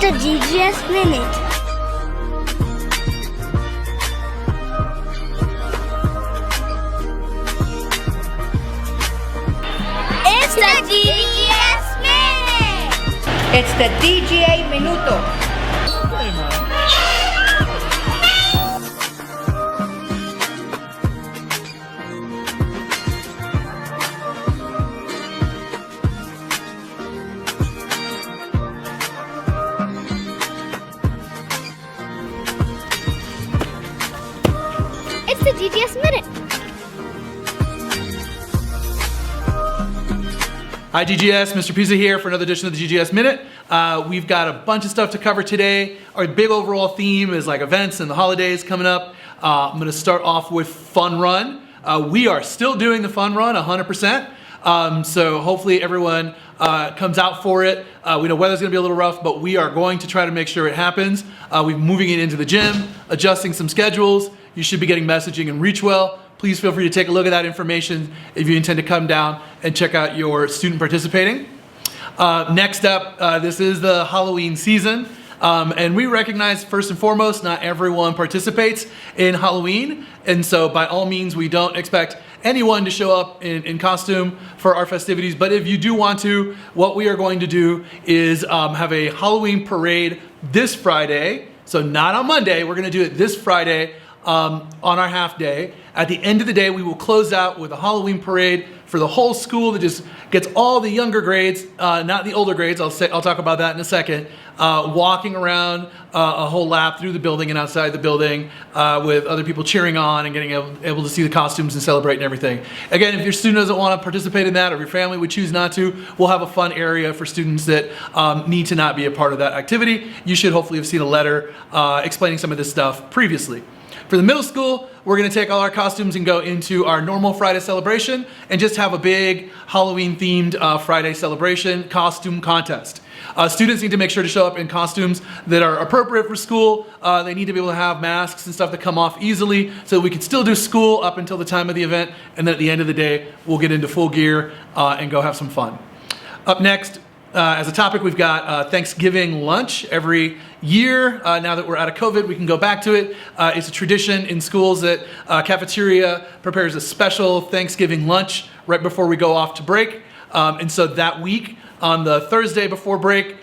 the DGS Minute. It's the DGS Minute. It's the DGA Minuto. It's the DGS Minute. Hi DGS, Mr. Pizza here for another edition of the DGS Minute. We've got a bunch of stuff to cover today. Our big overall theme is like events and the holidays coming up. I'm gonna start off with Fun Run. We are still doing the Fun Run 100%. So hopefully everyone comes out for it. We know weather's gonna be a little rough, but we are going to try to make sure it happens. We're moving it into the gym, adjusting some schedules. You should be getting messaging and reach well. Please feel free to take a look at that information if you intend to come down and check out your student participating. Next up, this is the Halloween season. And we recognize first and foremost, not everyone participates in Halloween. And so by all means, we don't expect anyone to show up in costume for our festivities. But if you do want to, what we are going to do is have a Halloween parade this Friday. So not on Monday, we're gonna do it this Friday on our half day. At the end of the day, we will close out with a Halloween parade for the whole school that just gets all the younger grades, not the older grades, I'll talk about that in a second, walking around a whole lap through the building and outside the building with other people cheering on and getting able to see the costumes and celebrate and everything. Again, if your student doesn't want to participate in that, or if your family would choose not to, we'll have a fun area for students that need to not be a part of that activity. You should hopefully have seen a letter explaining some of this stuff previously. For the middle school, we're gonna take all our costumes and go into our normal Friday celebration and just have a big Halloween themed Friday celebration costume contest. Students need to make sure to show up in costumes that are appropriate for school. They need to be able to have masks and stuff that come off easily so that we can still do school up until the time of the event, and then at the end of the day, we'll get into full gear and go have some fun. Up next, as a topic, we've got Thanksgiving lunch every year. Now that we're out of COVID, we can go back to it. It's a tradition in schools that cafeteria prepares a special Thanksgiving lunch right before we go off to break. And so that week, on the Thursday before break,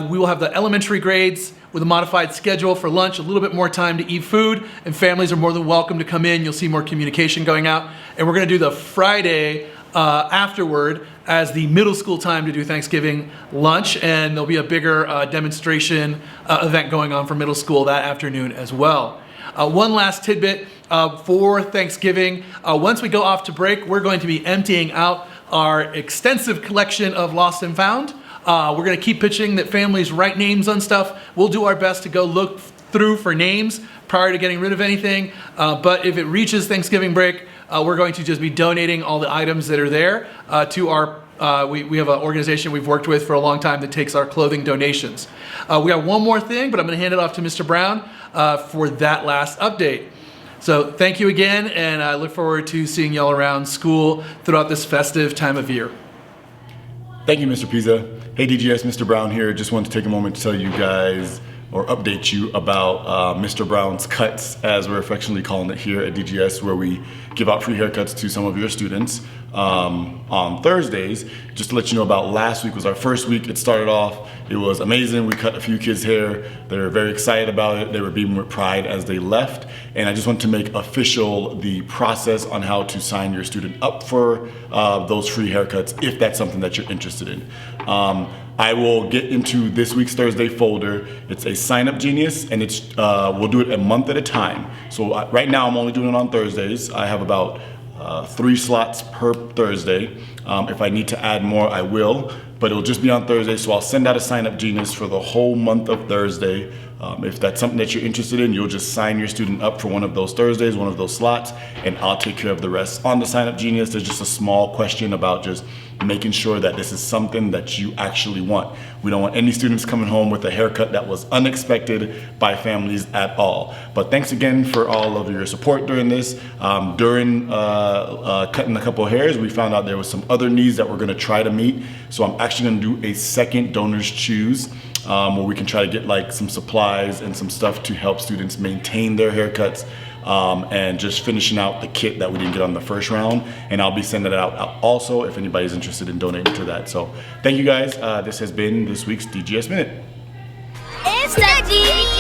we will have the elementary grades with a modified schedule for lunch, a little bit more time to eat food, and families are more than welcome to come in. You'll see more communication going out. And we're gonna do the Friday afterward as the middle school time to do Thanksgiving lunch, and there'll be a bigger demonstration event going on for middle school that afternoon as well. One last tidbit for Thanksgiving. Once we go off to break, we're going to be emptying out our extensive collection of lost and found. We're gonna keep pitching that families write names on stuff. We'll do our best to go look through for names prior to getting rid of anything. But if it reaches Thanksgiving break, we're going to just be donating all the items that are there to our, we have an organization we've worked with for a long time that takes our clothing donations. We got one more thing, but I'm gonna hand it off to Mr. Brown for that last update. So thank you again, and I look forward to seeing y'all around school throughout this festive time of year. Thank you, Mr. Pizza. Hey DGS, Mr. Brown here. Just wanted to take a moment to tell you guys or update you about Mr. Brown's Cuts, as we're affectionately calling it here at DGS, where we give out free haircuts to some of your students on Thursdays. Just to let you know about last week was our first week. It started off, it was amazing. We cut a few kids' hair. They were very excited about it. They were beaming with pride as they left. And I just want to make official the process on how to sign your student up for those free haircuts, if that's something that you're interested in. I will get into this week's Thursday folder. It's a sign up genius, and it's we'll do it a month at a time. So right now I'm only doing it on Thursdays. I have about 3 slots per Thursday. If I need to add more, I will, but it'll just be on Thursday. So I'll send out a sign up genius for the whole month of Thursday. If that's something that you're interested in, you'll just sign your student up for one of those Thursdays, one of those slots, and I'll take care of the rest. On the sign up genius, there's just a small question about just making sure that this is something that you actually want. We don't want any students coming home with a haircut that was unexpected by families at all. But thanks again for all of your support during this. During cutting a couple of hairs, we found out there was some other needs that we're gonna try to meet. So I'm actually gonna do a second Donors Choose where we can try to get like some supplies and some stuff to help students maintain their haircuts, and just finishing out the kit that we didn't get on the first round. And I'll be sending it out also if anybody's interested in donating to that. So thank you guys. This has been this week's DGS Minute. It's the DGS